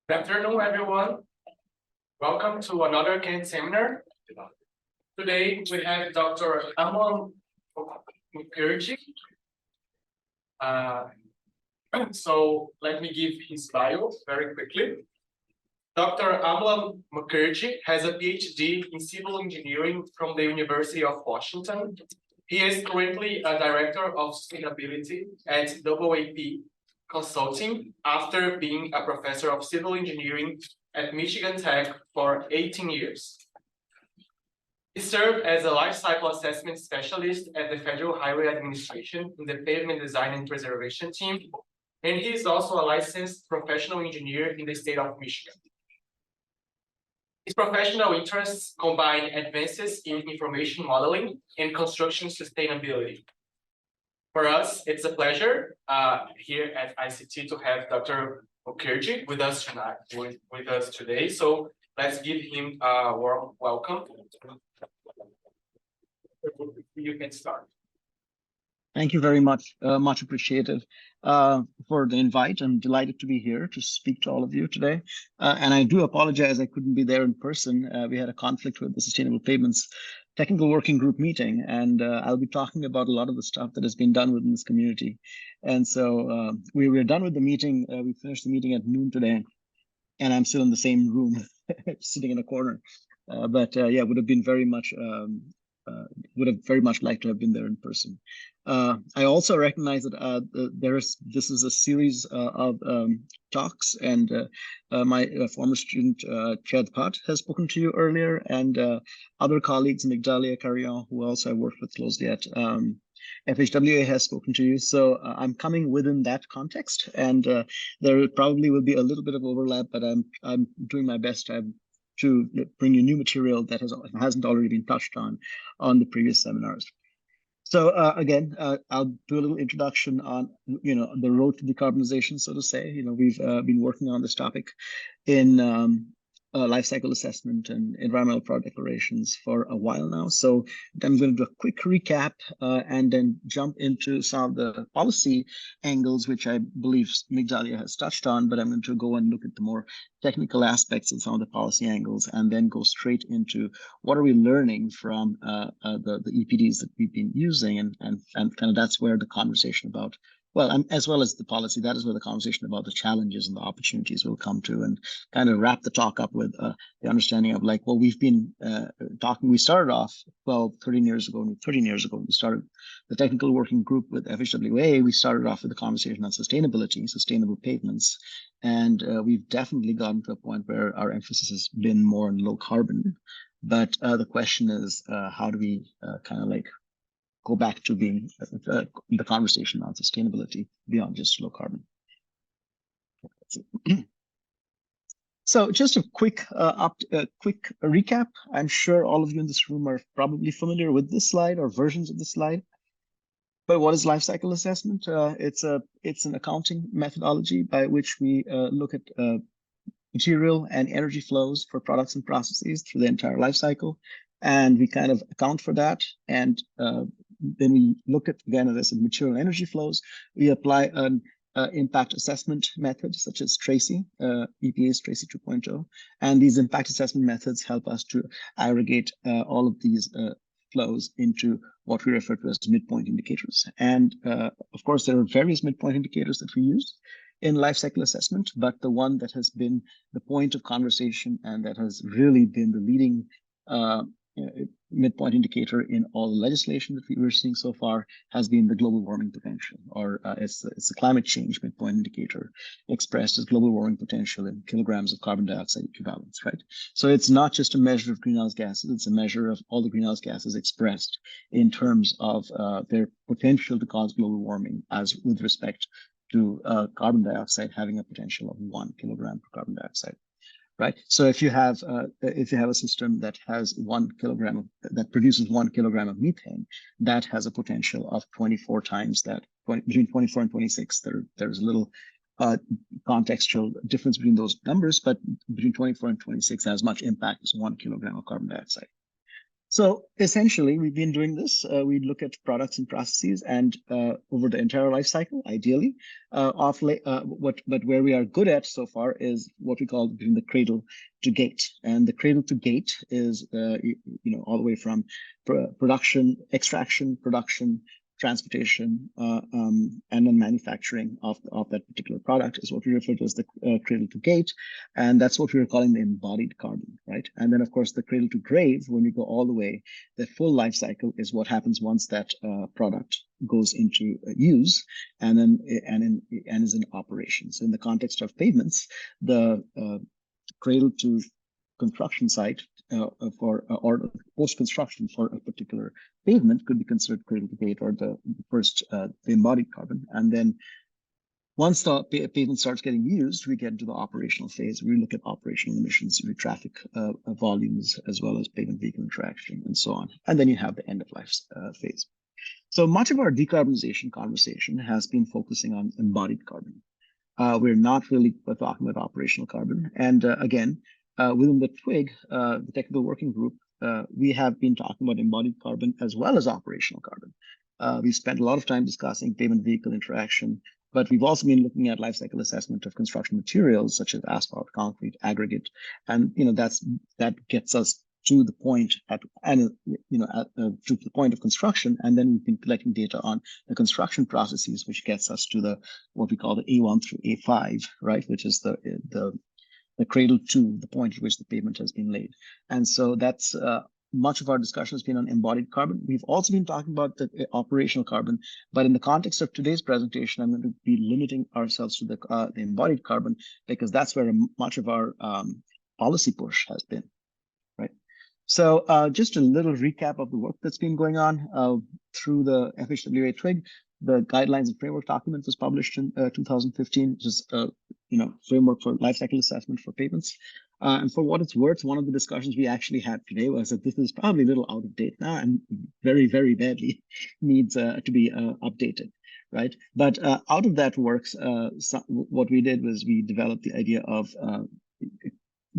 Good afternoon, everyone. Welcome to another Kent seminar. Today we have Dr. Amlan Mukherjee. So let me give his bio very quickly. Dr. Amlan Mukherjee has a PhD in civil engineering from the University of Washington. He is currently a director of sustainability at AAP Consulting after being a professor of civil engineering at Michigan Tech for 18 years. He served as a life cycle assessment specialist at the Federal Highway Administration in the pavement design and preservation team, and he is also a licensed professional engineer in the state of Michigan. His professional interests combine advances in information modeling and construction sustainability. For us, it's a pleasure here at ICT to have Dr. Mukherjee with us tonight, with us today. So let's give him a warm welcome. You can start. Thank you very much. Much appreciated for the invite. I'm delighted to be here to speak to all of you today. And I do apologize I couldn't be there in person. We had a conflict with the Sustainable Pavements Technical Working Group meeting, and I'll be talking about a lot of the stuff that has been done within this community. And so we were done with the meeting. We finished the meeting at noon today, and I'm still in the same room, sitting in a corner. Yeah, would have been very much would have very much liked to have been there in person. I also recognize that this is a series of talks, and my former student Chad Pat has spoken to you earlier, and other colleagues, Migdalia Carrion, who also I worked with closely at FHWA, has spoken to you. So I'm coming within that context, and there probably will be a little bit of overlap, but I'm doing my best to bring you new material that hasn't already been touched on the previous seminars. So again, I'll do a little introduction on the road to decarbonization, so to say. We've been working on this topic in life cycle assessment and environmental product declarations for a while now. So I'm going to do a quick recap and then jump into some of the policy angles, which I believe Migdalia has touched on, but I'm going to go and look at the more technical aspects of some of the policy angles, and then go straight into what are we learning from the EPDs that we've been using, and kind of that's where the conversation about, well, as well as the policy, that is where the conversation about the challenges and the opportunities will come to, and kind of wrap the talk up with the understanding of, like, well, we've been talking, we started off 13 years ago, when we started the technical working group with FHWA, we started off with a conversation on sustainability, sustainable pavements, and we've definitely gotten to a point where our emphasis has been more on low carbon. But the question is, how do we kind of like go back to being the conversation on sustainability beyond just low carbon? So just a quick recap. I'm sure all of you in this room are probably familiar with this slide or versions of the slide. But what is life cycle assessment? It's an accounting methodology by which we look at material and energy flows for products and processes through the entire life cycle, and we kind of account for that. And then we look at, again, as I said, material and energy flows. We apply an impact assessment method such as Tracy, EPA's Tracy 2.0, and these impact assessment methods help us to aggregate all of these flows into what we refer to as midpoint indicators. And of course, there are various midpoint indicators that we use in life cycle assessment, but the one that has been the point of conversation and that has really been the leading midpoint indicator in all the legislation that we were seeing so far has been the global warming potential, or it's a climate change midpoint indicator expressed as global warming potential in kilograms of carbon dioxide equivalents, right? So it's not just a measure of greenhouse gases, it's a measure of all the greenhouse gases expressed in terms of their potential to cause global warming, as with respect to carbon dioxide having a potential of 1 kilogram per carbon dioxide. Right. So if you have a system that has 1 kilogram that produces 1 kilogram of methane, that has a potential of 24 times that. Between 24 and 26, there's a little contextual difference between those numbers, but between 24 and 26 has much impact as 1 kilogram of carbon dioxide. So essentially, we've been doing this. We look at products and processes, and over the entire life cycle, ideally, but where we are good at so far is what we call doing the cradle to gate. And the cradle to gate is, all the way from production, extraction, production, transportation, and then manufacturing of that particular product is what we refer to as the cradle to gate. And that's what we are calling the embodied carbon, right? And then, of course, the cradle to grave, when we go all the way, the full life cycle is what happens once that product goes into use and then and is in operation. So in the context of pavements, the cradle to construction site or post-construction for a particular pavement could be considered cradle to gate, or the first the embodied carbon. And then once the pavement starts getting used, we get into the operational phase. We look at operational emissions, traffic volumes, as well as pavement vehicle interaction, and so on. And then you have the end of life phase. So much of our decarbonization conversation has been focusing on embodied carbon. We're not really talking about operational carbon. And again, within the TWIG, the Technical Working Group, we have been talking about embodied carbon as well as operational carbon. We spent a lot of time discussing pavement vehicle interaction, but we've also been looking at life cycle assessment of construction materials such as asphalt, concrete, aggregate, and that gets us to the point to the point of construction, and then we've been collecting data on the construction processes, which gets us to what we call the A1 through A5, right, which is the cradle to the point at which the pavement has been laid. And so that's much of our discussion has been on embodied carbon. We've also been talking about the operational carbon, but in the context of today's presentation, I'm going to be limiting ourselves to the embodied carbon, because that's where much of our policy push has been. So just a little recap of the work that's been going on through the FHWA TWIG. The guidelines and framework document was published in 2015, which is framework for life cycle assessment for pavements. And for what it's worth, one of the discussions we actually had today was that this is probably a little out of date now and very, very badly needs to be updated, right? But out of that works, what we did was we developed the idea of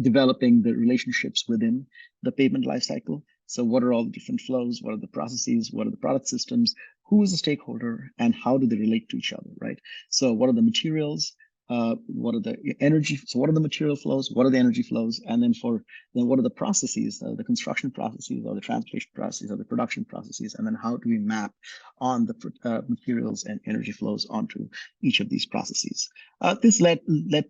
developing the relationships within the pavement lifecycle. So what are all the different flows? What are the processes? What are the product systems? Who is the stakeholder and how do they relate to each other, right? So what are the materials? What are the energy? So what are the material flows? What are the energy flows? And then what are the processes, the construction processes or the transportation processes or the production processes? And then how do we map on the materials and energy flows onto each of these processes? This led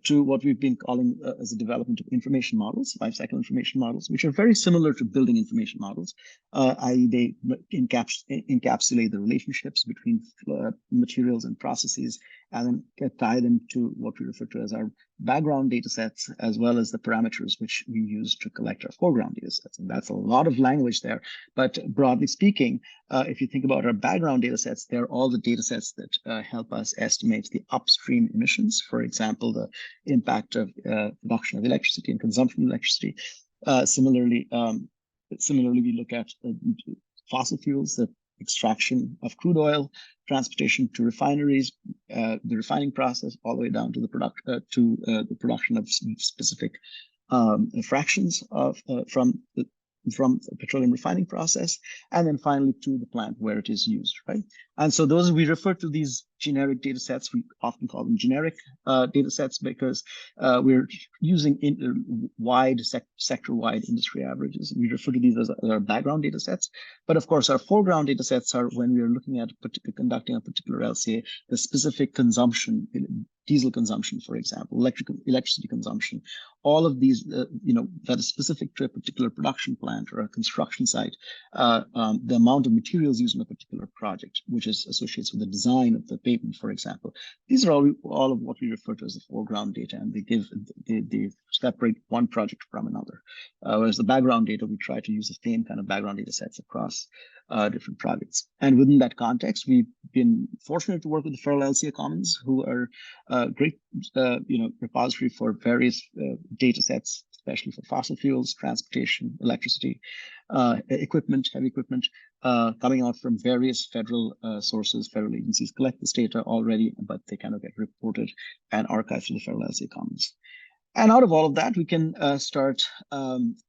to what we've been calling as a development of information models, lifecycle information models, which are very similar to building information models, i.e. they encapsulate the relationships between materials and processes, and then tie them to what we refer to as our background data sets, as well as the parameters which we use to collect our foreground data sets. And that's a lot of language there. But broadly speaking, if you think about our background data sets, they're all the data sets that help us estimate the upstream emissions. For example, the impact of production of electricity and consumption of electricity. Similarly, we look at fossil fuels, the extraction of crude oil, transportation to refineries, the refining process, all the way down to the production of specific fractions from the petroleum refining process, and then finally to the plant where it is used, right? And so we refer to these generic data sets. We often call them generic data sets because we're using sector-wide industry averages. We refer to these as our background data sets. But of course, our foreground data sets are when we are looking at conducting a particular LCA, the specific consumption, diesel consumption, for example, electricity consumption, all of these, that is specific to a particular production plant or a construction site, the amount of materials used in a particular project, which is associated with the design of the pavement, for example. These are all of what we refer to as the foreground data, and they separate one project from another. Whereas the background data, we try to use the same kind of background data sets across different projects. And within that context, we've been fortunate to work with the Federal LCA Commons, who are great, repository for various data sets, especially for fossil fuels, transportation, electricity, equipment, heavy equipment, coming out from various federal sources. Federal agencies collect this data already, but they kind of get reported and archived to the Federal LCA Commons. And out of all of that, we can start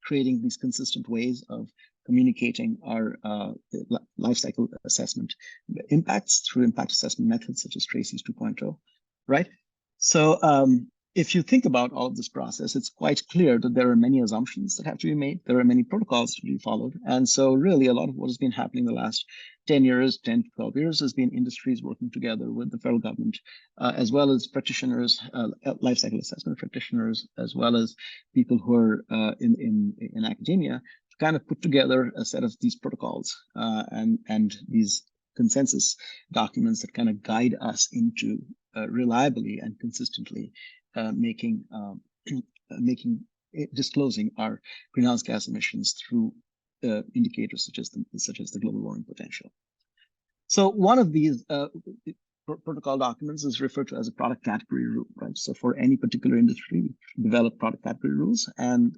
creating these consistent ways of communicating our life cycle assessment impacts through impact assessment methods such as Tracy's 2.0, right? So if you think about all of this process, it's quite clear that there are many assumptions that have to be made. There are many protocols to be followed. And so really a lot of what has been happening the last 10 years, 10 to 12 years has been industries working together with the federal government, as well as practitioners, life cycle assessment practitioners, as well as people who are in academia to kind of put together a set of these protocols and these consensus documents that kind of guide us into reliably and consistently disclosing our greenhouse gas emissions through indicators such as the global warming potential. So one of these protocol documents is referred to as a product category rule, right? So for any particular industry, we develop product category rules, and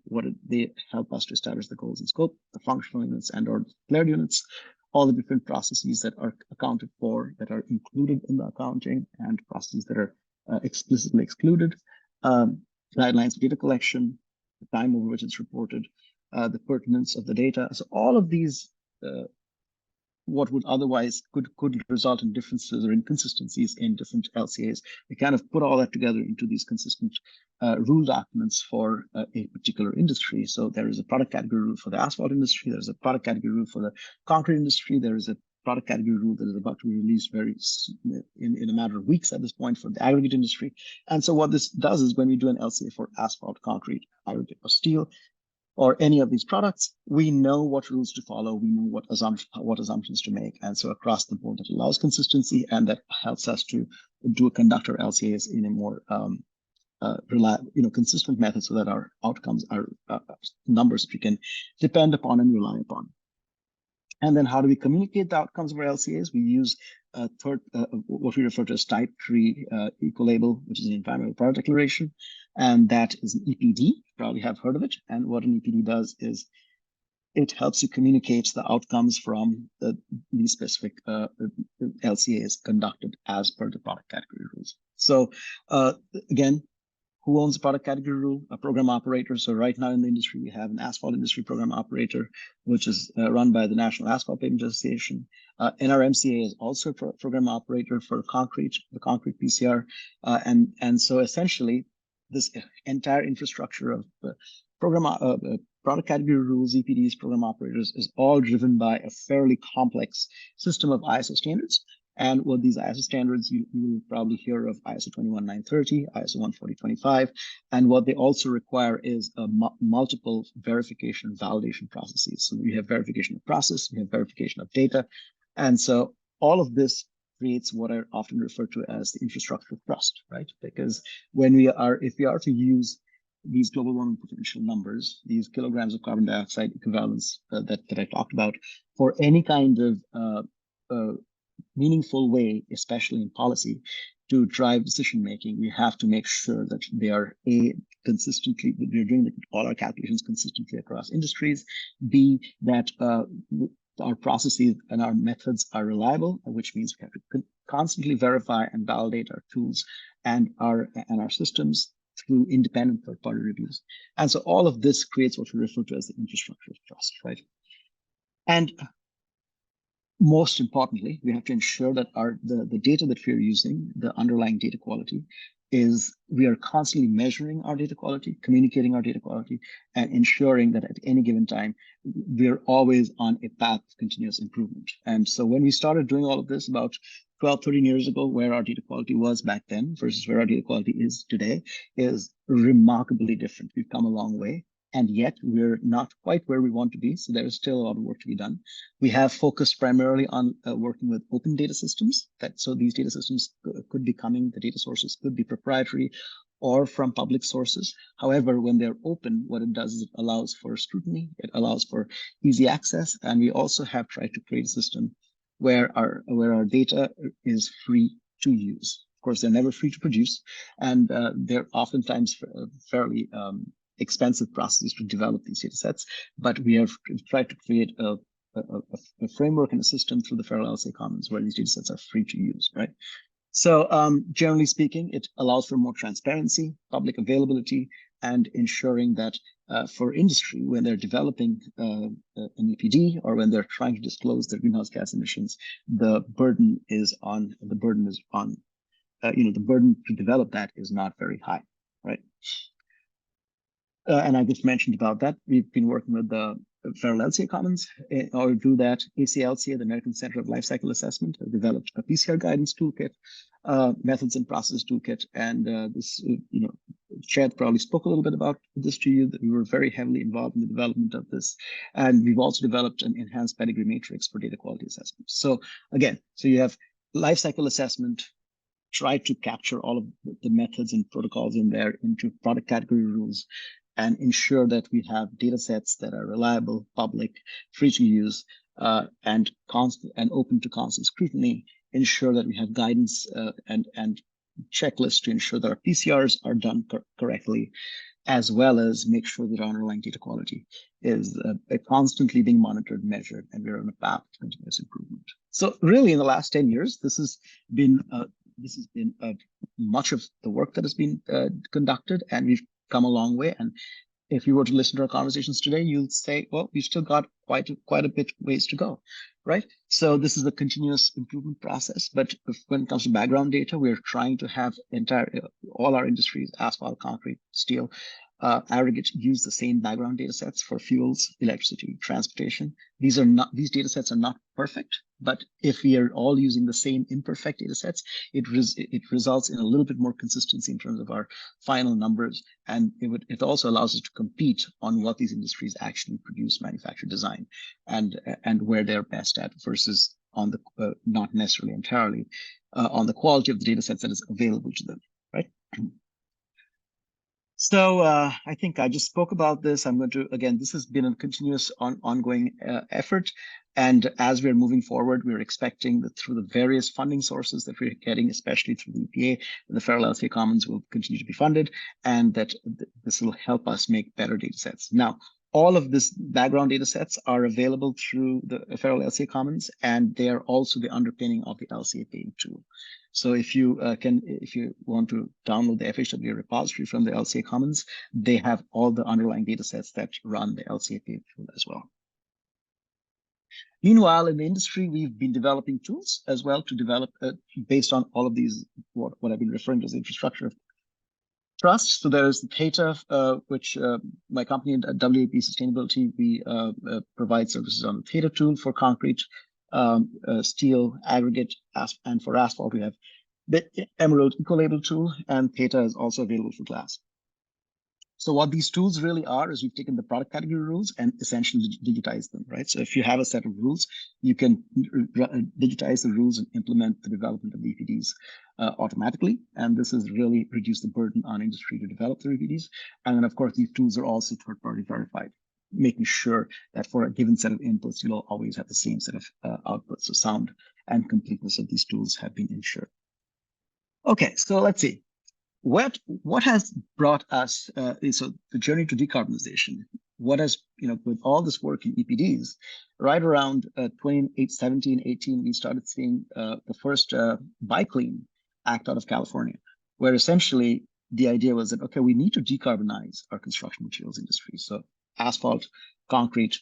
they help us to establish the goals and scope, the functional units and/or declared units, all the different processes that are accounted for, that are included in the accounting, and processes that are explicitly excluded, guidelines for data collection, the time over which it's reported, the pertinence of the data. So all of these, what would otherwise could result in differences or inconsistencies in different LCAs, we kind of put all that together into these consistent rule documents for a particular industry. So there is a product category rule for the asphalt industry. There's a product category rule for the concrete industry. There is a product category rule that is about to be released in a matter of weeks at this point for the aggregate industry. And so what this does is when we do an LCA for asphalt, concrete, aggregate, or steel, or any of these products, we know what rules to follow, we know what assumptions to make. And so across the board, that allows consistency, and that helps us to conduct our LCAs in a more reliable, consistent method, so that our outcomes are numbers we can depend upon and rely upon. And then how do we communicate the outcomes of our LCAs? We use what we refer to as type 3 eco-label, which is an environmental product declaration. And that is an EPD. You probably have heard of it. And what an EPD does is it helps you communicate the outcomes from these specific LCAs conducted as per the product category rules. So again, who owns the product category rule? A program operator. So right now in the industry, we have an asphalt industry program operator, which is run by the National Asphalt Pavement Association. NRMCA is also a program operator for the concrete PCR. And so essentially, this entire infrastructure of product category rules, EPDs, program operators is all driven by a fairly complex system of ISO standards. And what these ISO standards, you will probably hear of ISO 21930, ISO 14025, and what they also require is multiple verification and validation processes. So we have verification of process, we have verification of data, and so all of this creates what are often referred to as the infrastructure of trust, right? Because if we are to use these global warming potential numbers, these kilograms of carbon dioxide equivalents that I talked about, for any kind of meaningful way, especially in policy, to drive decision making, we have to make sure that they are consistently, we're doing all our calculations consistently across industries, B, that our processes and our methods are reliable, which means we have to constantly verify and validate our tools and our systems through independent third-party reviews. And so all of this creates what we refer to as the infrastructure of trust, right? And most importantly, we have to ensure that the data that we're using, the underlying data quality, is we are constantly measuring our data quality, communicating our data quality, and ensuring that at any given time, we're always on a path of continuous improvement. And so when we started doing all of this about 12, 13 years ago, where our data quality was back then versus where our data quality is today is remarkably different. We've come a long way. And yet we're not quite where we want to be. So there is still a lot of work to be done. We have focused primarily on working with open data systems. So these data systems could be the data sources could be proprietary or from public sources. However, when they're open, what it does is it allows for scrutiny, it allows for easy access. And we also have tried to create a system where our data is free to use. Of course, they're never free to produce, and they're oftentimes fairly expensive processes to develop these data sets, but we have tried to create a framework and a system through the Federal LCA Commons where these data sets are free to use, right? So generally speaking, it allows for more transparency, public availability, and ensuring that for industry, when they're developing an EPD or when they're trying to disclose their greenhouse gas emissions, the burden is on the burden to develop that is not very high, right? And I just mentioned about that. We've been working with the Federal LCA Commons in order to do that. ACLCA, the American Center of Lifecycle Assessment, has developed a PCR guidance toolkit, methods and process toolkit, and Chad probably spoke a little bit about this to you, that we were very heavily involved in the development of this. And we've also developed an enhanced pedigree matrix for data quality assessment. So again, so you have lifecycle assessment, try to capture all of the methods and protocols in there into product category rules, and ensure that we have data sets that are reliable, public, free to use, and constant and open to constant scrutiny. Ensure that we have guidance and checklists to ensure that our PCRs are done correctly, as well as make sure that our underlying data quality is constantly being monitored, measured, and we're on a path to continuous improvement. So really, in the last 10 years, this has been much of the work that has been conducted, and we've come a long way. And if you were to listen to our conversations today, you'll say, well, we've still got quite a bit ways to go, right? So this is a continuous improvement process. But when it comes to background data, we're trying to have all our industries, asphalt, concrete, steel, aggregate, use the same background data sets for fuels, electricity, transportation. These data sets are not perfect, but if we are all using the same imperfect data sets, it results in a little bit more consistency in terms of our final numbers. And it also allows us to compete on what these industries actually produce, manufacture, design, and where they're best at, versus on the not necessarily entirely on the quality of the data sets that is available to them, right? So I think I just spoke about this. I'm going to, again, this has been a continuous ongoing effort. And as we're moving forward, we're expecting that through the various funding sources that we're getting, especially through the EPA, the Federal LCA Commons will continue to be funded, and that this will help us make better data sets. Now, all of this background data sets are available through the Federal LCA Commons, and they are also the underpinning of the LCA paying tool. So if you want to download the FHWA repository from the LCA Commons, they have all the underlying data sets that run the LCA paying tool as well. Meanwhile, in the industry, we've been developing tools as well to develop based on all of these, what I've been referring to as infrastructure of trust. So there is the Theta, which my company at WAP Sustainability, we provide services on the Theta tool for concrete, steel, aggregate, and for asphalt, we have the Emerald Ecolabel tool, and Theta is also available for glass. So what these tools really are is we've taken the product category rules and essentially digitized them, right? So if you have a set of rules, you can digitize the rules and implement the development of the EPDs automatically. And this has really reduced the burden on industry to develop the EPDs. And then, of course, these tools are also third-party verified, making sure that for a given set of inputs, you'll always have the same set of outputs. So sound and completeness of these tools have been ensured. Okay, so let's see. What has brought us, so the journey to decarbonization, what has, with all this work in EPDs, right around 2017, 18, we started seeing the first Buy Clean Act out of California, where essentially the idea was that, okay, we need to decarbonize our construction materials industry. So asphalt, concrete,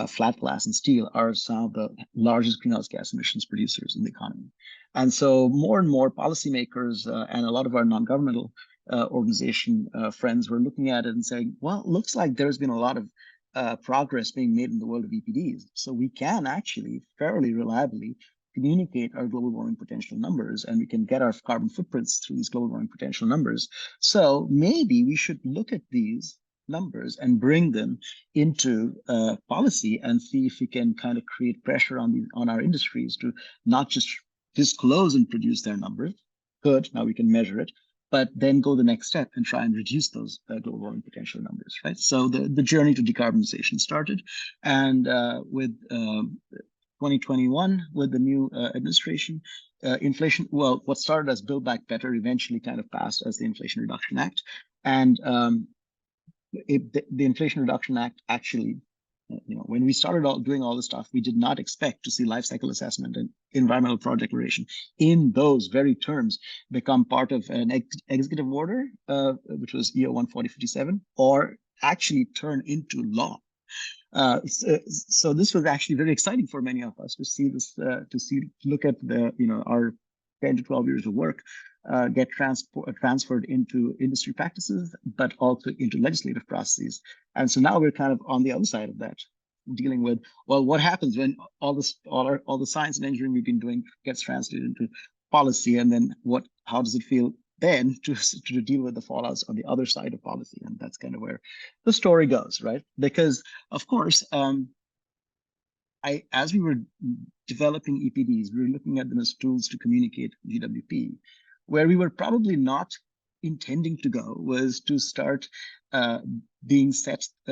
flat glass, and steel are some of the largest greenhouse gas emissions producers in the economy. And so more and more policymakers and a lot of our non-governmental organization friends were looking at it and saying, well, it looks like there's been a lot of progress being made in the world of EPDs. So we can actually fairly reliably communicate our global warming potential numbers, and we can get our carbon footprints through these global warming potential numbers. So maybe we should look at these numbers and bring them into policy and see if we can kind of create pressure on our industries to not just disclose and produce their numbers. Good, now we can measure it, but then go the next step and try and reduce those global warming potential numbers, right? So the journey to decarbonization started, and with 2021, with the new administration, inflation, well, what started as Build Back Better eventually kind of passed as the Inflation Reduction Act. And the Inflation Reduction Act actually when we started doing all this stuff, we did not expect to see life cycle assessment and environmental product declaration in those very terms become part of an executive order, which was EO 14057, or actually turn into law. So this was actually very exciting for many of us to see this, look at our 10 to 12 years of work get transferred into industry practices, but also into legislative processes. And so now we're kind of on the other side of that, dealing with, well, what happens when all the science and engineering we've been doing gets translated into policy, and then how does it feel then to deal with the fallouts on the other side of policy? And that's kind of where the story goes, right? Because of course, as we were developing EPDs, we were looking at them as tools to communicate GWP. Where we were probably not intending to go was to start being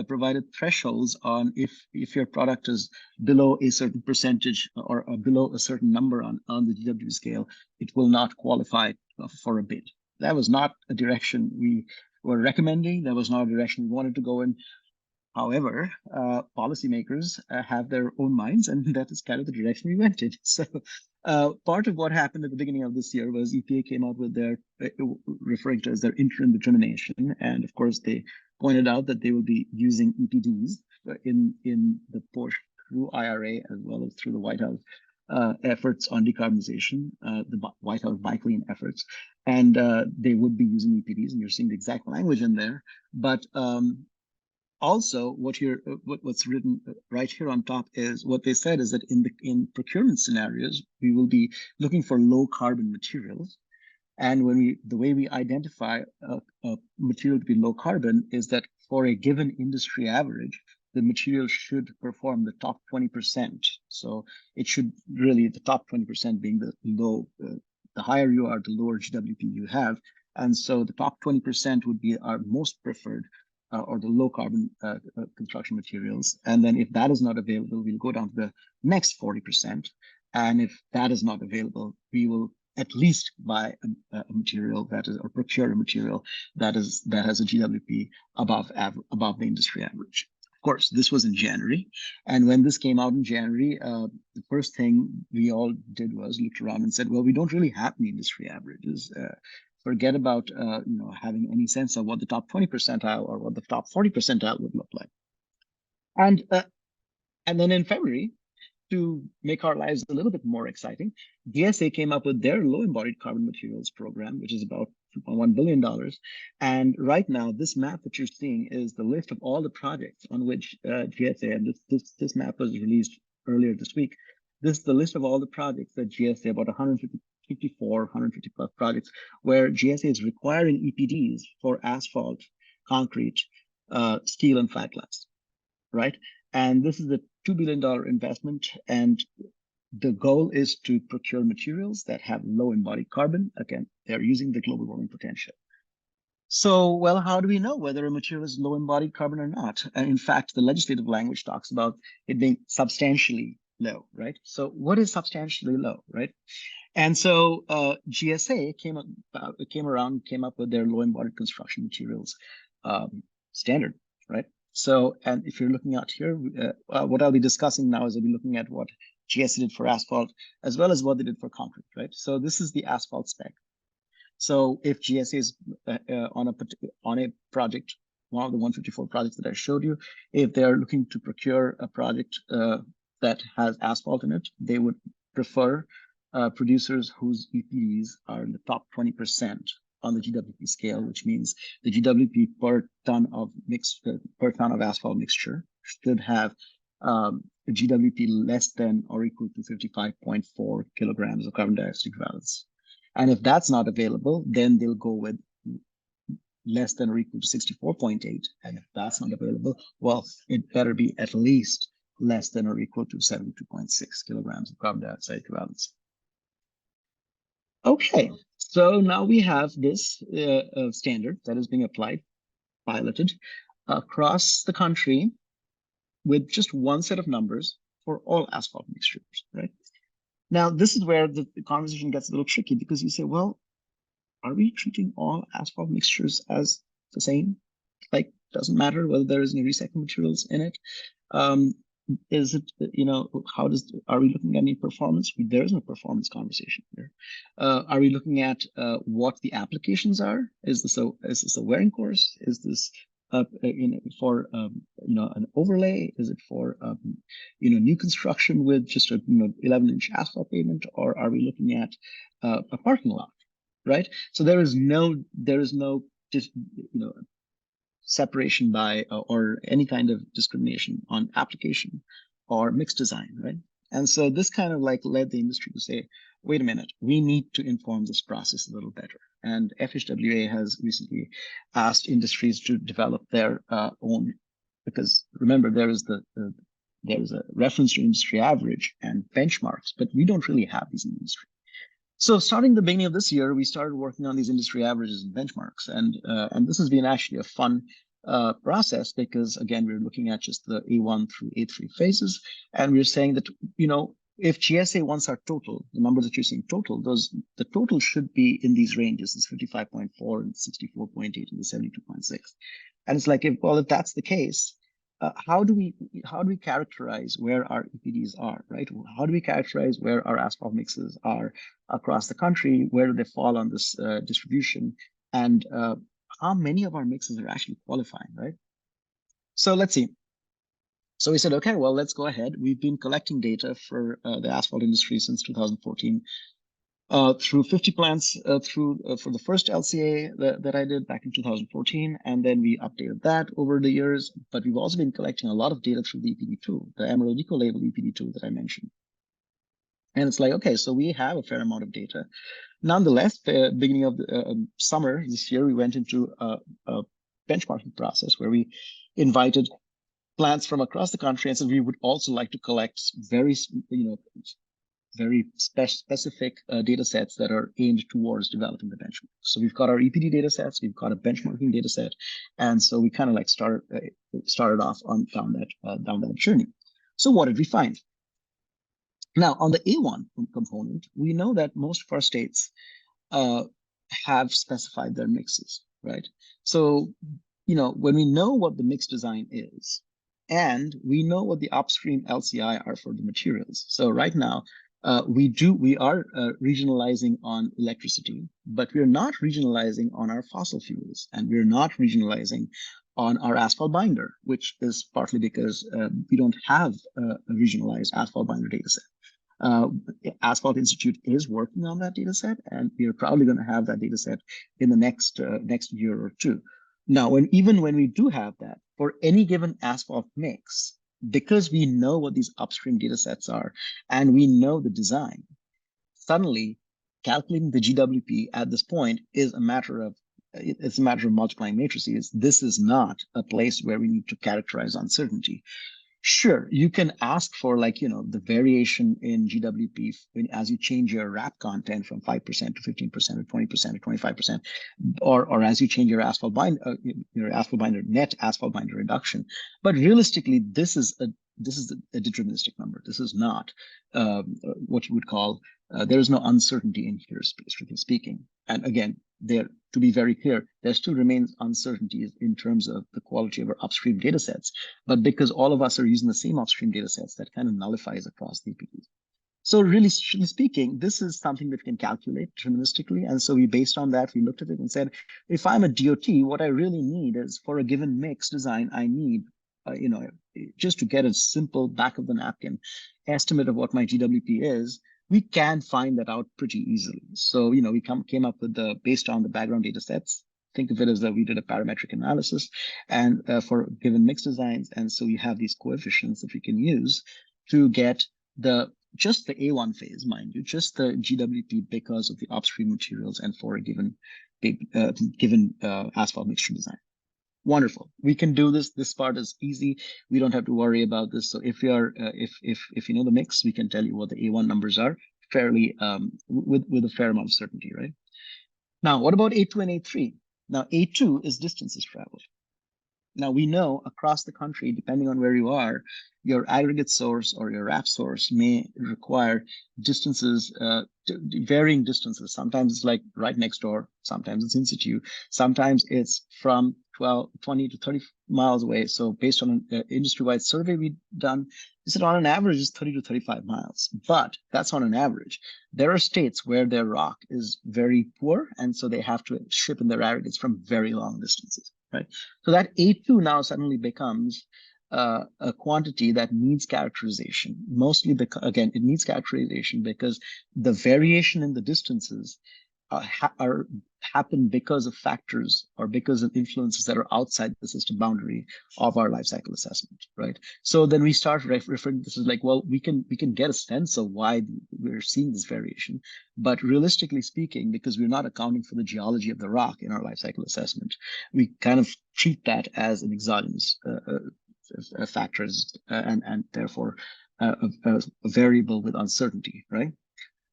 provided thresholds on if your product is below a certain percentage or below a certain number on the GWP scale, it will not qualify for a bid. That was not a direction we were recommending. That was not a direction we wanted to go in. However, policymakers have their own minds, and that is kind of the direction we went in. So part of what happened at the beginning of this year was EPA came out with their, referring to as their interim determination. And of course, they pointed out that they will be using EPDs in the push through IRA as well as through the White House efforts on decarbonization, the White House bike lane efforts. And they would be using EPDs, and you're seeing the exact language in there. But also, what's written right here on top is what they said is that in procurement scenarios, we will be looking for low carbon materials. And the way we identify a material to be low carbon is that for a given industry average, the material should perform the top 20%. So it should really, the top 20% being the low, the higher you are, the lower GWP you have. And so the top 20% would be our most preferred or the low carbon construction materials. And then if that is not available, we'll go down to the next 40%. And if that is not available, we will at least buy a material that is, or procure a material that has a GWP above the industry average. Of course, this was in January. And when this came out in January, the first thing we all did was looked around and said, well, we don't really have the industry averages. Forget about having any sense of what the top 20 percentile or what the top 40 percentile would look like. And then in February, to make our lives a little bit more exciting, GSA came up with their low embodied carbon materials program, which is about $2.1 billion. And right now, this map that you're seeing is the list of all the projects on which GSA, and this map was released earlier this week. This is the list of all the projects that GSA, about 150 plus projects, where GSA is requiring EPDs for asphalt, concrete, steel, and flat glass, right? And this is a $2 billion investment. And the goal is to procure materials that have low embodied carbon. Again, they're using the global warming potential. So, well, how do we know whether a material is low embodied carbon or not? And in fact, the legislative language talks about it being substantially low, right? So what is substantially low, right? And so GSA came up with their low embodied construction materials standard, right? So, and if you're looking out here, what I'll be discussing now is I'll be looking at what GSA did for asphalt, as well as what they did for concrete, right? So this is the asphalt spec. So if GSA is on a project, one of the 154 projects that I showed you, if they're looking to procure a project that has asphalt in it, they would prefer producers whose EPDs are in the top 20% on the GWP scale, which means the GWP per ton of asphalt mixture should have a GWP less than or equal to 55.4 kilograms of carbon dioxide equivalents. And if that's not available, then they'll go with less than or equal to 64.8. And if that's not available, well, it better be at least less than or equal to 72.6 kilograms of carbon dioxide equivalents. Okay, so now we have this standard that is being piloted across the country with just one set of numbers for all asphalt mixtures, right? Now, this is where the conversation gets a little tricky, because you say, well, are we treating all asphalt mixtures as the same? Like, doesn't matter whether there is any recycled materials in it. Is it, are we looking at any performance? There is no performance conversation here. Are we looking at what the applications are? Is this a wearing course? Is this for an overlay? Is it for new construction with just a 11-inch asphalt pavement, or are we looking at a parking lot, right? So there is no just separation by or any kind of discrimination on application or mixed design, right? And so this kind of like led the industry to say, wait a minute, we need to inform this process a little better. And FHWA has recently asked industries to develop their own, because remember, there is a reference to industry average and benchmarks, but we don't really have these in the industry. So starting the beginning of this year, we started working on these industry averages and benchmarks, and this has been actually a fun process because again, we're looking at just the A1 through A3 phases, and we're saying that if GSA wants our total, the numbers that you're seeing total, the total should be in these ranges, this 55.4 and 64.8 and the 72.6, and it's like if that's the case. How do we characterize where our EPDs are, right? How do we characterize where our asphalt mixes are across the country? Where do they fall on this distribution? And how many of our mixes are actually qualifying, right? So let's see. So we said, okay, well, let's go ahead. We've been collecting data for the asphalt industry since 2014. Through 50 plants for the first LCA that I did back in 2014, and then we updated that over the years. But we've also been collecting a lot of data through the EPD tool, the Emerald Eco Label EPD tool that I mentioned. And it's like, okay, so we have a fair amount of data. Nonetheless, the beginning of the summer this year, we went into a benchmarking process where we invited plants from across the country and said we would also like to collect very specific data sets that are aimed towards developing the benchmark. So we've got our EPD data sets, we've got a benchmarking data set, and so we kind of like started off down that journey. So what did we find? Now on the A1 component, we know that most of our states have specified their mixes, right? So when we know what the mix design is, and we know what the upstream LCI are for the materials. So right now, we are regionalizing on electricity, but we're not regionalizing on our fossil fuels, and we're not regionalizing on our asphalt binder, which is partly because we don't have a regionalized asphalt binder data set. Asphalt Institute is working on that data set, and we are probably going to have that data set in the next year or two. Now, even when we do have that, for any given asphalt mix, because we know what these upstream data sets are and we know the design, suddenly calculating the GWP at this point is a matter of multiplying matrices. This is not a place where we need to characterize uncertainty. Sure, you can ask for the variation in GWP as you change your wrap content from 5% to 15% or 20% or 25%, or as you change your asphalt binder, net asphalt binder reduction. But realistically, this is a deterministic number. This is not what you would call, there is no uncertainty in here, strictly speaking. And again, to be very clear, there still remains uncertainties in terms of the quality of our upstream data sets. But because all of us are using the same upstream data sets, that kind of nullifies across the EPDs. So really speaking, this is something that we can calculate deterministically. And so based on that, we looked at it and said, if I'm a DOT, what I really need is for a given mix design, I need, just to get a simple back of the napkin estimate of what my GWP is, we can find that out pretty easily. So, we came up with based on the background data sets, think of it as that we did a parametric analysis and for given mix designs. And so we have these coefficients that we can use to get just the A1 phase, mind you, just the GWP because of the upstream materials and for a given asphalt mixture design. Wonderful. We can do this. This part is easy. We don't have to worry about this. So if you are, if you know the mix, we can tell you what the A1 numbers are fairly with a fair amount of certainty, right? Now, what about A2 and A3? Now, A2 is distances traveled. Now we know across the country, depending on where you are, your aggregate source or your wrap source may require distances, varying distances. Sometimes it's like right next door, sometimes it's in situ, sometimes it's from 20 to 30 miles away. So based on an industry-wide survey we've done, we said on an average is 30 to 35 miles, but that's on an average. There are states where their rock is very poor, and so they have to ship in their aggregates from very long distances, right? So that A2 now suddenly becomes a quantity that needs characterization, mostly because, again, it needs characterization because the variation in the distances happen because of factors or because of influences that are outside the system boundary of our life cycle assessment, right? So then we start referring this as like, well, we can get a sense of why we're seeing this variation, but realistically speaking, because we're not accounting for the geology of the rock in our life cycle assessment, we kind of treat that as an exogenous factors and therefore a variable with uncertainty, right?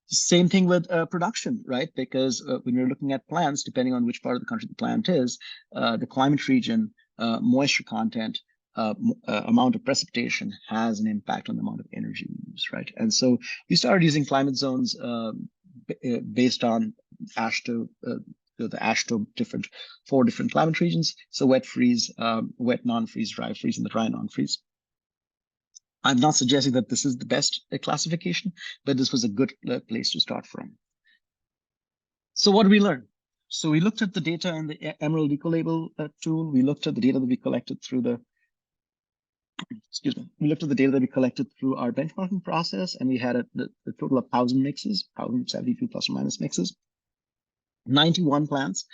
Same thing with production, right? Because when you're looking at plants, depending on which part of the country the plant is, the climate region, moisture content, amount of precipitation has an impact on the amount of energy we use, right? And so we started using climate zones based on AASHTO, the AASHTO four different climate regions. So wet freeze, wet non-freeze, dry freeze, and the dry non-freeze. I'm not suggesting that this is the best classification, but this was a good place to start from. So what did we learn? So we looked at the data in the Emerald Ecolabel tool. We looked at the data that we collected through the, excuse me, we looked at the data that we collected through our benchmarking process, and we had a total of 1,000 mixes, 1,072 plus or minus mixes, 91 plants.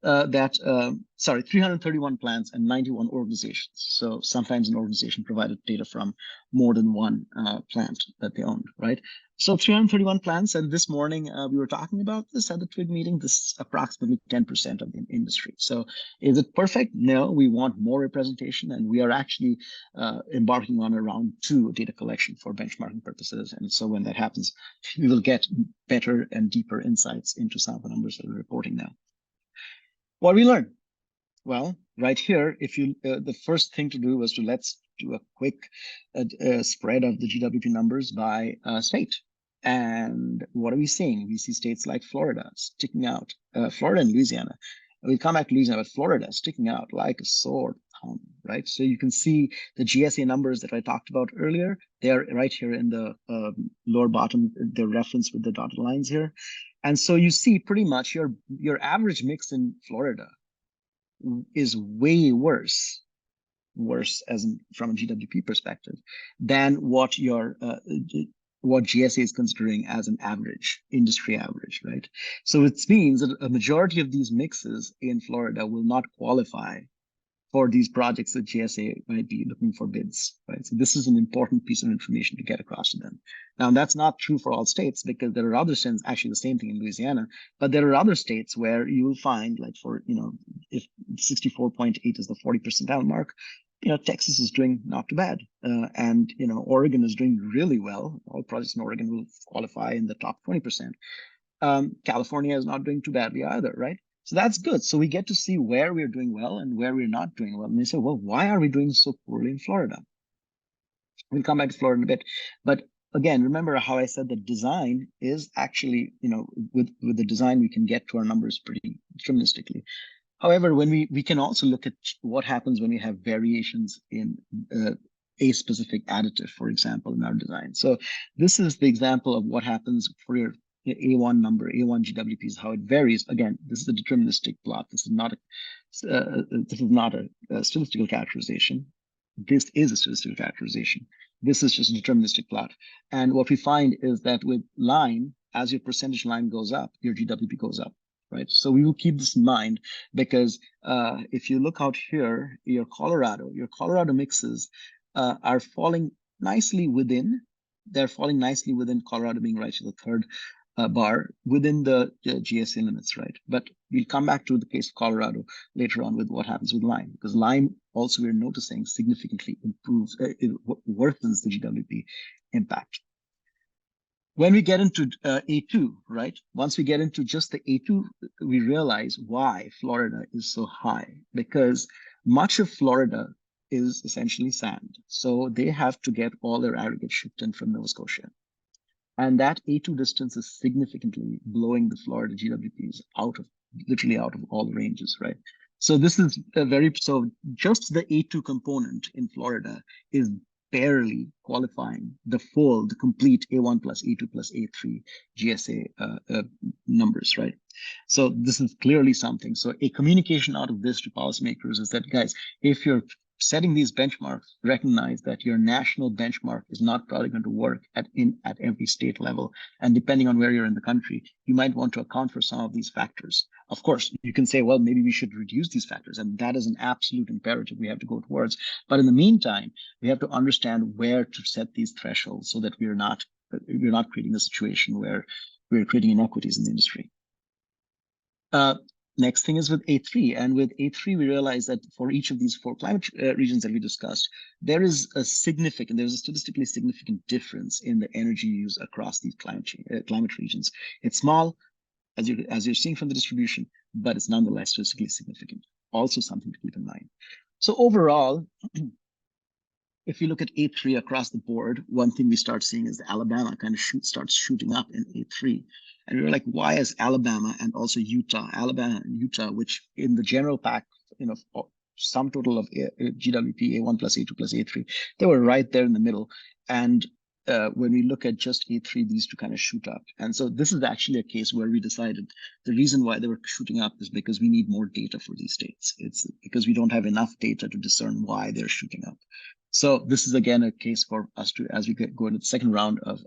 331 plants and 91 organizations. So sometimes an organization provided data from more than one plant that they owned, right? So 331 plants, and this morning we were talking about this at the TWIG meeting. This is approximately 10% of the industry. So is it perfect? No, we want more representation, and we are actually embarking on a round 2 data collection for benchmarking purposes. And so when that happens, we will get better and deeper insights into some of the numbers that we're reporting now. What we learned? Well, right here, if you the first thing to do was to let's do a quick spread of the GWP numbers by state. And what are we seeing? We see states like Florida sticking out, Florida and Louisiana. We'll come back to Louisiana, but Florida sticking out like a sore thumb, right? So you can see the GSA numbers that I talked about earlier. They are right here in the lower bottom, the reference with the dotted lines here. And so you see pretty much your average mix in Florida is way worse as from a GWP perspective than what what GSA is considering as an average, industry average, right? So it means that a majority of these mixes in Florida will not qualify for these projects that GSA might be looking for bids, right? So this is an important piece of information to get across to them. Now, that's not true for all states because there are other states, actually the same thing in Louisiana, but there are other states where you will find, like for, if 64.8 is the 40 percentile mark, Texas is doing not too bad. And, Oregon is doing really well. All projects in Oregon will qualify in the top 20%. California is not doing too badly either, right? So that's good. So we get to see where we're doing well and where we're not doing well. And they say, well, why are we doing so poorly in Florida? We'll come back to Florida in a bit. But again, remember how I said the design is actually, with the design, we can get to our numbers pretty deterministically. However, when we can also look at what happens when we have variations in a specific additive, for example, in our design. So this is the example of what happens for your A1 number, A1 GWPs, how it varies. Again, this is a deterministic plot. This is not a statistical characterization. This is a statistical characterization. This is just a deterministic plot. And what we find is that with line, as your percentage line goes up, your GWP goes up, right? So we will keep this in mind because if you look out here, your Colorado mixes are falling nicely within. They're falling nicely within Colorado being right to the third bar within the GSA limits, right? But we'll come back to the case of Colorado later on with what happens with Lime, because Lime also we're noticing significantly improves, it worsens the GWP impact. When we get into A2, right? Once we get into just the A2, we realize why Florida is so high, because much of Florida is essentially sand. So they have to get all their aggregate shipped in from Nova Scotia. And that A2 distance is significantly blowing the Florida GWPs literally out of all the ranges, right? So this is so just the A2 component in Florida is barely qualifying the complete A1 plus A2 plus A3 GSA numbers, right? So this is clearly something. So a communication out of this to policymakers is that, guys, if you're setting these benchmarks, recognize that your national benchmark is not probably going to work at every state level. And depending on where you're in the country, you might want to account for some of these factors. Of course, you can say, well, maybe we should reduce these factors, and that is an absolute imperative we have to go towards. But in the meantime, we have to understand where to set these thresholds so that we're not creating a situation where we're creating inequities in the industry. Next thing is with A3. And with A3, we realize that for each of these 4 climate regions that we discussed, there's a statistically significant difference in the energy use across these climate regions. It's small, as you're seeing from the distribution, but it's nonetheless statistically significant. Also something to keep in mind. So overall, if you look at A3 across the board, one thing we start seeing is that Alabama kind of starts shooting up in A3. And we were like, why is Alabama and also Alabama and Utah, which in the general pack, sum total of GWP A1 plus A2 plus A3, they were right there in the middle. And when we look at just A3, these two kind of shoot up. And so this is actually a case where we decided the reason why they were shooting up is because we need more data for these states. It's because we don't have enough data to discern why they're shooting up. So this is, again, a case for us to, as we go into the second round of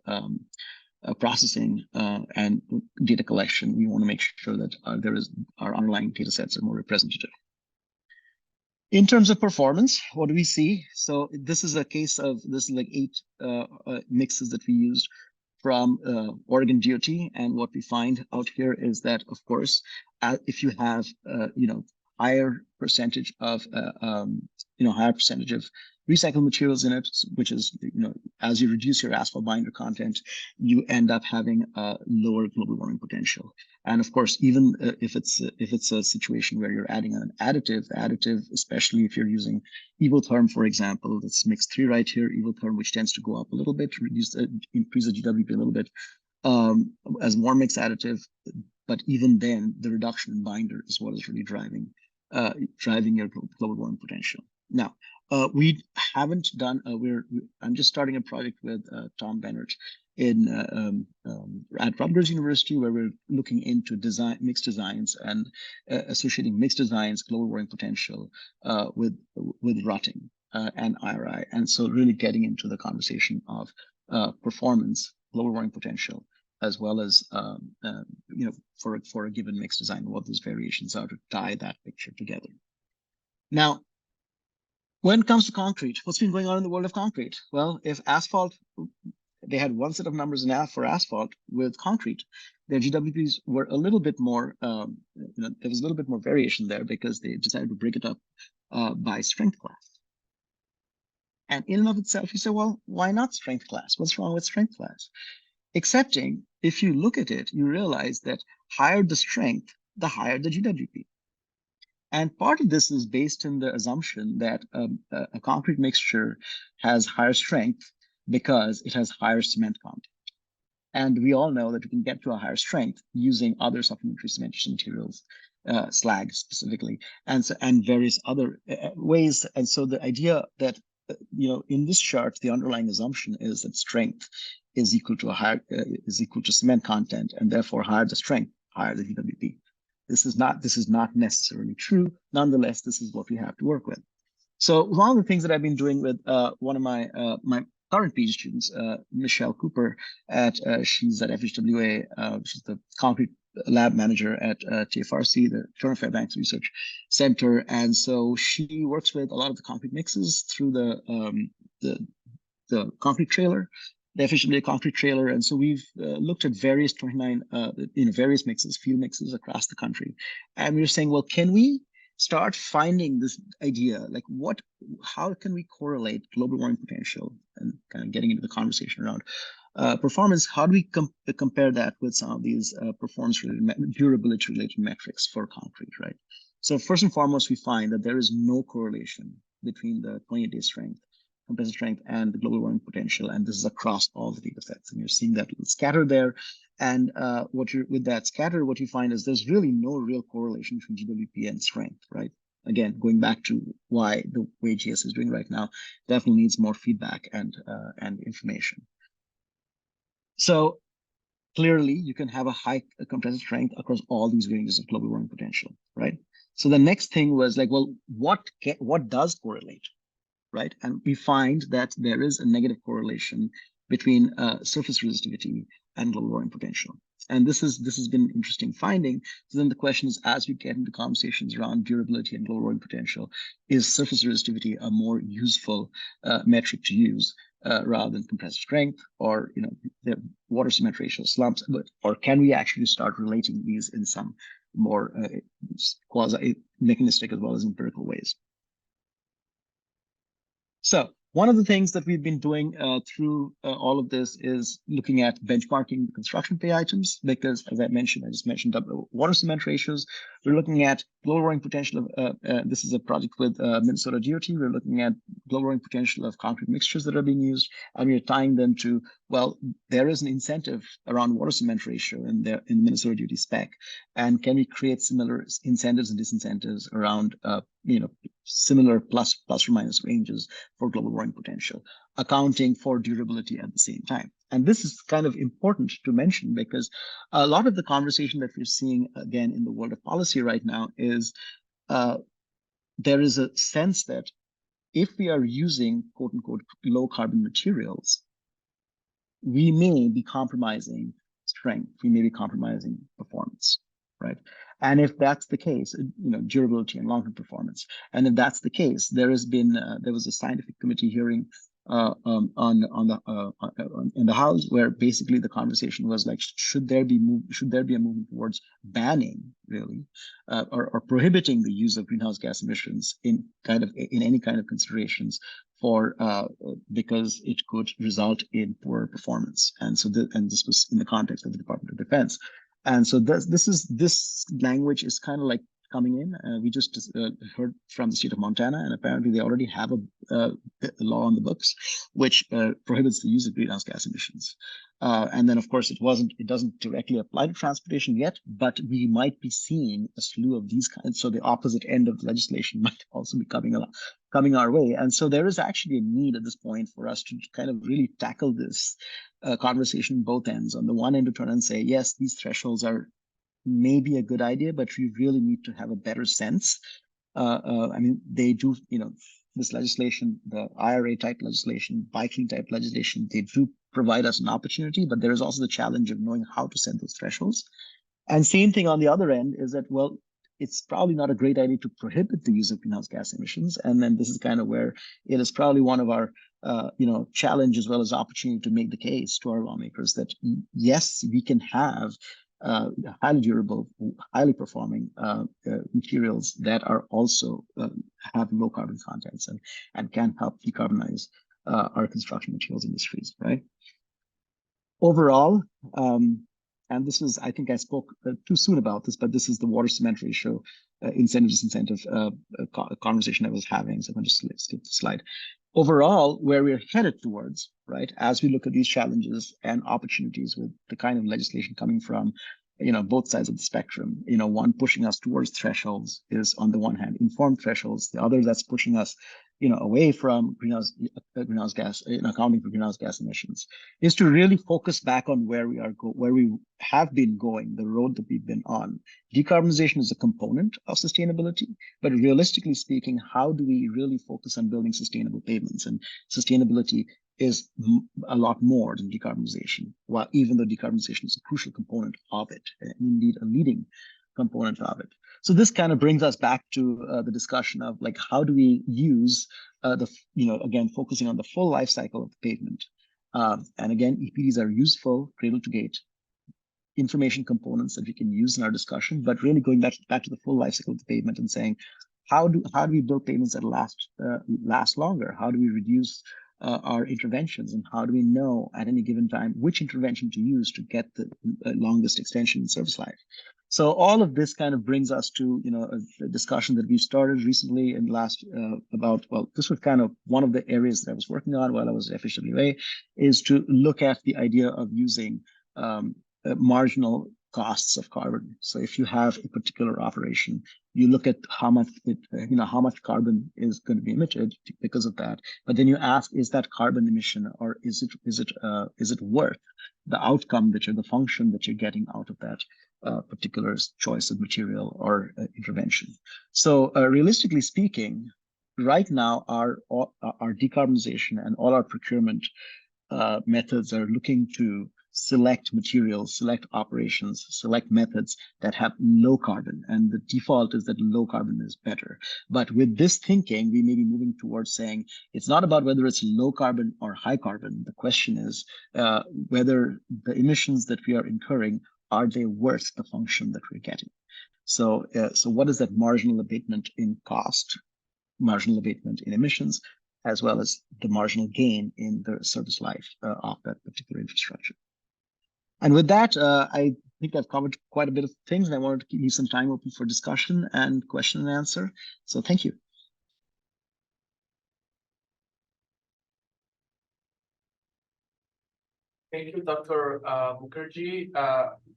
processing and data collection, we want to make sure that our underlying data sets are more representative. In terms of performance, what do we see? So this is like 8 mixes that we used from Oregon DOT, and what we find out here is that, of course, if you have higher percentage of recycled materials in it, which is, as you reduce your asphalt binder content, you end up having a lower global warming potential. And of course, even if it's a situation where you're adding an additive, especially if you're using evotherm, for example, that's mix 3 right here, evotherm, which tends to go up a little bit, increase the GWP a little bit as more mix additive. But even then, the reduction in binder is what is really driving your global warming potential. Now, we haven't done. I'm just starting a project with Tom Bennett at Rutgers University, where we're looking into mixed designs and associating mixed designs, global warming potential with rutting and IRI, and so really getting into the conversation of performance, global warming potential, as well as for a given mixed design, what those variations are to tie that picture together. Now, when it comes to concrete, what's been going on in the world of concrete? Well, if asphalt, they had one set of numbers for asphalt. With concrete, their GWPs were a little bit more, there was a little bit more variation there because they decided to break it up by strength class. And in and of itself, you say, well, why not strength class? What's wrong with strength class? Excepting, if you look at it, you realize that higher the strength, the higher the GWP. And part of this is based in the assumption that a concrete mixture has higher strength because it has higher cement content. And we all know that we can get to a higher strength using other supplementary cementitious materials, slag specifically, and various other ways. And so the idea that in this chart, the underlying assumption is that strength is equal to cement content, and therefore higher the strength, higher the GWP. This is not necessarily true. Nonetheless, this is what we have to work with. So one of the things that I've been doing with one of my current PhD students, Michelle Cooper, she's at FHWA. She's the concrete lab manager at TFRC, the Turner Fairbanks Research Center, and so she works with a lot of the concrete mixes through the concrete trailer, the FHWA concrete trailer, and so we've looked at various 29 various mixes, field mixes across the country, and we were saying, well, can we start finding this idea, like how can we correlate global warming potential, and kind of getting into the conversation around performance? How do we compare that with some of these performance-related, durability-related metrics for concrete, right? So first and foremost, we find that there is no correlation between the 28-day strength, compressive strength, and the global warming potential, and this is across all the data sets, and you're seeing that scatter there. And with that scatter, what you find is there's really no real correlation between GWP and strength, right? again, going back to why the way GS is doing right now, definitely needs more feedback and information. So clearly, you can have a high compressive strength across all these ranges of global warming potential, right? So the next thing was like, well, what does correlate, right? And we find that there is a negative correlation between surface resistivity and global warming potential. And this has been an interesting finding. So then the question is, as we get into conversations around durability and global warming potential, is surface resistivity a more useful metric to use rather than compressive strength, or the water cement ratio slumps, or can we actually start relating these in some more quasi mechanistic as well as empirical ways? So one of the things that we've been doing through all of this is looking at benchmarking construction pay items, because as I just mentioned water cement ratios. We're looking at global warming potential of, this is a project with Minnesota DOT. We're looking at global warming potential of concrete mixtures that are being used, and we're tying them to, well, there is an incentive around water cement ratio in the Minnesota DOT spec. And can we create similar incentives and disincentives around, similar plus or minus ranges for global warming potential, accounting for durability at the same time? And this is kind of important to mention, because a lot of the conversation that we're seeing again in the world of policy right now is there is a sense that if we are using quote unquote low carbon materials, we may be compromising strength, we may be compromising performance, right? And if that's the case, durability and long-term performance. And if that's the case, there was a scientific committee hearing in the House, where basically the conversation was like, should there be a movement towards banning, really, or prohibiting the use of greenhouse gas emissions in any kind of considerations for because it could result in poor performance. And so this was in the context of the Department of Defense. And so this language is kind of like coming in. We just heard from the state of Montana, and apparently they already have a law on the books which prohibits the use of greenhouse gas emissions. And then, of course, it doesn't directly apply to transportation yet, but we might be seeing a slew of these kinds. So the opposite end of the legislation might also be coming our way. And so there is actually a need at this point for us to kind of really tackle this conversation both ends. On the one end, to turn and say, yes, these thresholds are maybe a good idea, but we really need to have a better sense. I mean, they do, this legislation, the IRA type legislation, biking type legislation, they do provide us an opportunity, but there is also the challenge of knowing how to set those thresholds. And same thing on the other end is that, well, it's probably not a great idea to prohibit the use of greenhouse gas emissions. And then this is kind of where it is probably one of our, challenge as well as opportunity to make the case to our lawmakers that yes, we can have highly durable, highly performing materials that are also have low carbon contents and can help decarbonize our construction materials industries, right? Overall, and this is, I think I spoke too soon about this, but this is the water cement ratio incentive conversation I was having. So I'm going to skip the slide. Overall, where we're headed towards, right, as we look at these challenges and opportunities with the kind of legislation coming from, both sides of the spectrum, one pushing us towards thresholds is on the one hand, informed thresholds. The other that's pushing us, away from greenhouse gas, accounting for greenhouse gas emissions, is to really focus back on where we have been going, the road that we've been on. Decarbonization is a component of sustainability, but realistically speaking, how do we really focus on building sustainable pavements? And sustainability is a lot more than decarbonization, while even though decarbonization is a crucial component of it, and indeed a leading component of it. So this kind of brings us back to the discussion of like, how do we use again, focusing on the full life cycle of the pavement. And again, EPDs are useful, cradle to gate, information components that we can use in our discussion, but really going back to the full life cycle of the pavement and saying, how do we build pavements that last longer? How do we reduce our interventions, and how do we know at any given time which intervention to use to get the longest extension in service life? So all of this kind of brings us to a discussion that we started recently in last about, well, this was kind of one of the areas that I was working on while I was at FHWA, is to look at the idea of using marginal costs of carbon. So if you have a particular operation you look at how much how much carbon is going to be emitted because of that. But then you ask, is that carbon emission, or is it worth the outcome the function that you're getting out of that particular choice of material or intervention? So realistically speaking, right now our decarbonization and all our procurement methods are looking to select materials, select operations, select methods that have low carbon. And the default is that low carbon is better. But with this thinking, we may be moving towards saying it's not about whether it's low carbon or high carbon. The question is whether the emissions that we are incurring, are they worth the function that we're getting? So, so what is that marginal abatement in cost, marginal abatement in emissions, as well as the marginal gain in the service life of that particular infrastructure? And with that, I think I've covered quite a bit of things, and I wanted to leave some time open for discussion and question and answer. So thank you. Thank you, Dr. Mukherjee.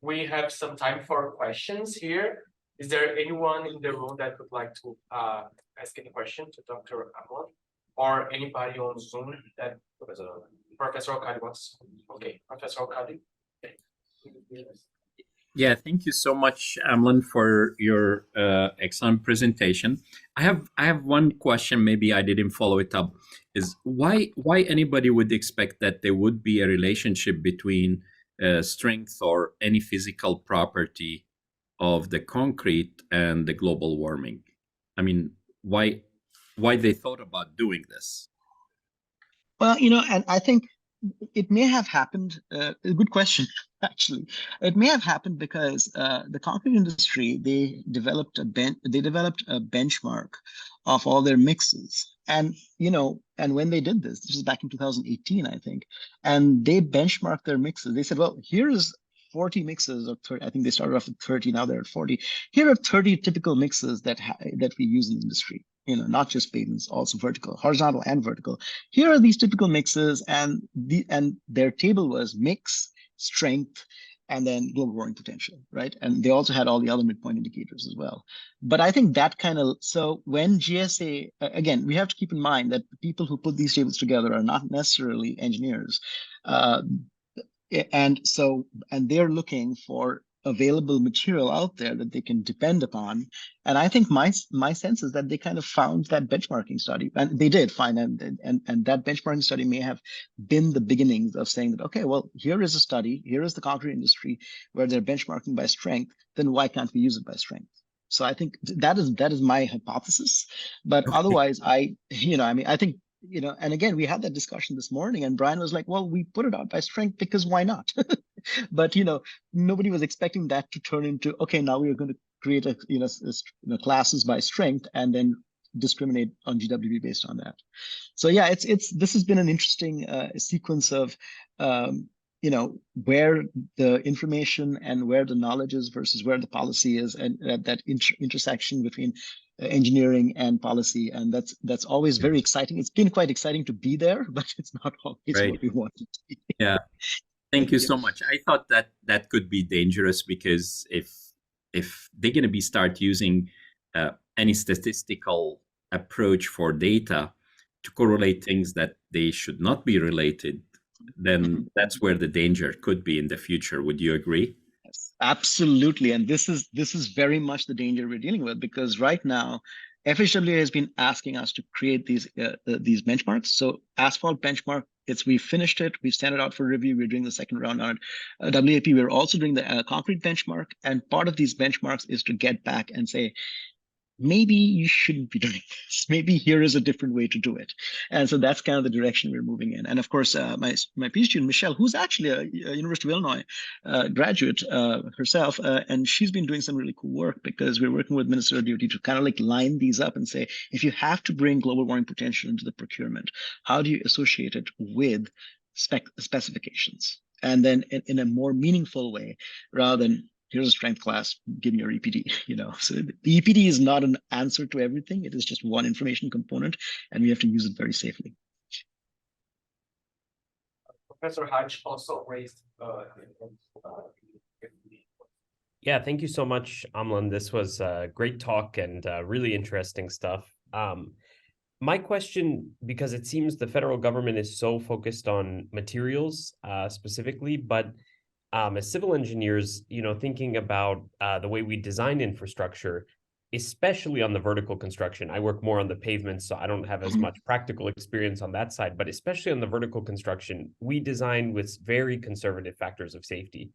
We have some time for questions here. Is there anyone in the room that would like to ask any question to Dr. Amlan, or anybody on Zoom that Professor Okadi wants? Okay, Professor Okadi. Yeah, thank you so much, Amlan, for your excellent presentation. I have one question. Maybe I didn't follow it up. Is why anybody would expect that there would be a relationship between strength or any physical property of the concrete and the global warming? I mean, why they thought about doing this? Well, and I think it may have happened. A good question, actually. It may have happened because the concrete industry, they developed a benchmark of all their mixes, and and when they did this was back in 2018, I think, and they benchmarked their mixes. They said, well, here's 40 mixes, or 30, I think they started off with 30, now they're at 40. Here are 30 typical mixes that we use in the industry. Not just pavements, also vertical, horizontal, and vertical. Here are these typical mixes, and their table was mix, strength, and then global warming potential, right? And they also had all the other midpoint indicators as well. But I think that so when GSA, again, we have to keep in mind that the people who put these tables together are not necessarily engineers. And they're looking for available material out there that they can depend upon. And I think my sense is that they kind of found that benchmarking study, and they did find, and that benchmarking study may have been the beginnings of saying that, okay, well, here is a study, here is the concrete industry where they're benchmarking by strength, then why can't we use it by strength? So I think that is my hypothesis. But otherwise, I think, and again, we had that discussion this morning, and Brian was like, well, we put it out by strength because why not? But nobody was expecting that to turn into, okay, now we are going to create classes by strength and then discriminate on GWB based on that. So yeah, this has been an interesting sequence of where the information and where the knowledge is versus where the policy is, and that intersection between engineering and policy, and that's always very exciting. It's been quite exciting to be there, but it's not always what we wanted to be. Yeah, thank you so much. I thought that could be dangerous, because if they're going to start using any statistical approach for data to correlate things that they should not be related, then that's where the danger could be in the future. Would you agree? Yes, absolutely. And this is very much the danger we're dealing with, because right now FHWA has been asking us to create these benchmarks. So asphalt benchmark, we finished it, we've sent it out for review, we're doing the second round on it. WAP, we're also doing the concrete benchmark, and part of these benchmarks is to get back and say, maybe you shouldn't be doing this. Maybe here is a different way to do it. And so that's kind of the direction we're moving in. And of course, my PhD student, Michelle, who's actually a University of Illinois graduate herself, and she's been doing some really cool work, because we're working with Minnesota DOT to kind of like line these up and say, if you have to bring global warming potential into the procurement, how do you associate it with specifications? And then in a more meaningful way, rather than here's a strength class, give me your EPD, So the EPD is not an answer to everything. It is just one information component, and we have to use it very safely. Professor Hodge also raised. Yeah, thank you so much, Amlan. This was a great talk and really interesting stuff. My question, because it seems the federal government is so focused on materials specifically, but as civil engineers, thinking about the way we design infrastructure, especially on the vertical construction. I work more on the pavement, so I don't have as much practical experience on that side, but especially on the vertical construction, we design with very conservative factors of safety.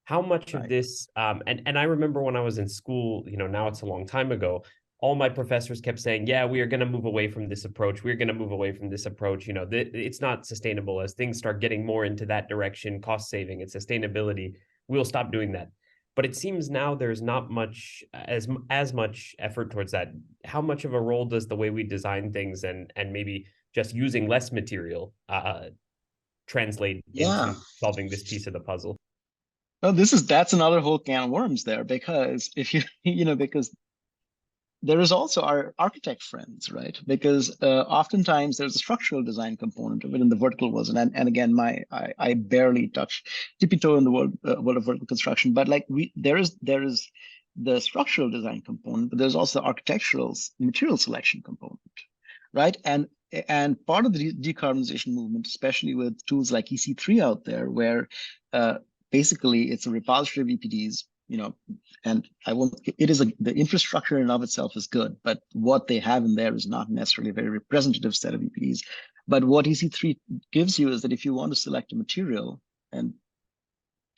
How much of this, and I remember when I was in school, now it's a long time ago, all my professors kept saying, yeah, we are going to move away from this approach. We're going to move away from this approach. It's not sustainable. As things start getting more into that direction, cost saving and sustainability, we'll stop doing that. But it seems now there's not much as much effort towards that. How much of a role does the way we design things and maybe just using less material translate into solving this piece of the puzzle? Well, that's another whole can of worms there, because if you, because there is also our architect friends, right? Because oftentimes there's a structural design component of it, and the vertical wasn't. And again, I barely touch tippy toe in the world of vertical construction, but like there is the structural design component, but there's also the architectural material selection component, right? And part of the decarbonization movement, especially with tools like EC3 out there, where basically it's a repository of EPDs, and the infrastructure in and of itself is good, but what they have in there is not necessarily a very representative set of EPDs. But what EC3 gives you is that if you want to select a material, and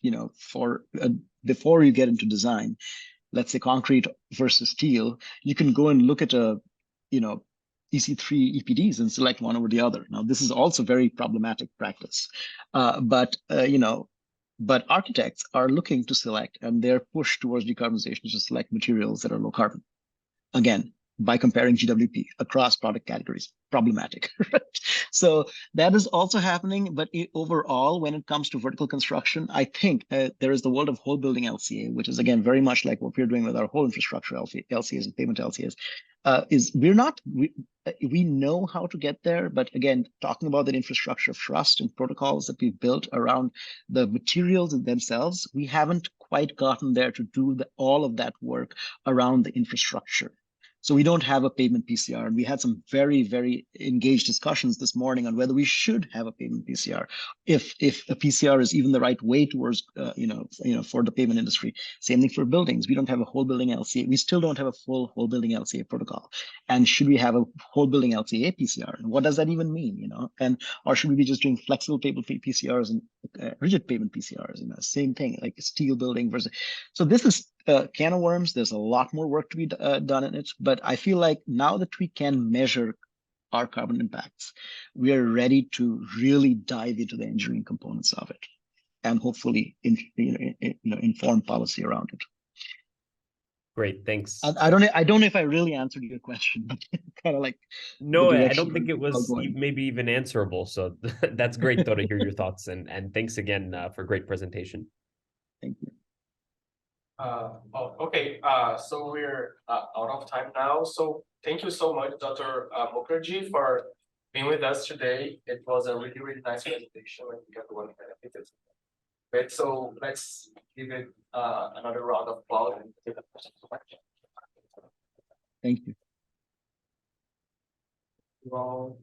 before you get into design, let's say concrete versus steel, you can go and look at EC3 EPDs and select one over the other. Now, this is also very problematic practice, but architects are looking to select, and they're pushed towards decarbonization to select materials that are low carbon. Again, by comparing GWP across product categories, problematic. Right? So that is also happening. But overall, when it comes to vertical construction, I think there is the world of whole building LCA, which is, again, very much like what we're doing with our whole infrastructure LCAs and pavement LCAs. We know how to get there, but again, talking about that infrastructure of trust and protocols that we've built around the materials themselves, we haven't quite gotten there to do all of that work around the infrastructure. So we don't have a pavement PCR, and we had some very, very engaged discussions this morning on whether we should have a pavement PCR, if a PCR is even the right way towards, for the pavement industry. Same thing for buildings. We don't have a whole building LCA. We still don't have a full whole building LCA protocol. And should we have a whole building LCA PCR? And what does that even mean? Or should we be just doing flexible pavement PCRs and rigid pavement PCRs? Same thing, like steel building versus. So this is a can of worms. There's a lot more work to be done in it, but I feel like now that we can measure our carbon impacts, we are ready to really dive into the engineering components of it, and hopefully inform policy around it. Great, thanks. I don't know if I really answered your question, but kind of like. No, I don't think it was maybe even answerable. So that's great, though, to hear your thoughts, and thanks again for a great presentation. Thank you. Okay, so we're out of time now. So thank you so much, Dr. Mukherjee, for being with us today. It was a really, really nice presentation. I think everyone benefited. But so let's give it another round of applause. Thank you. Well,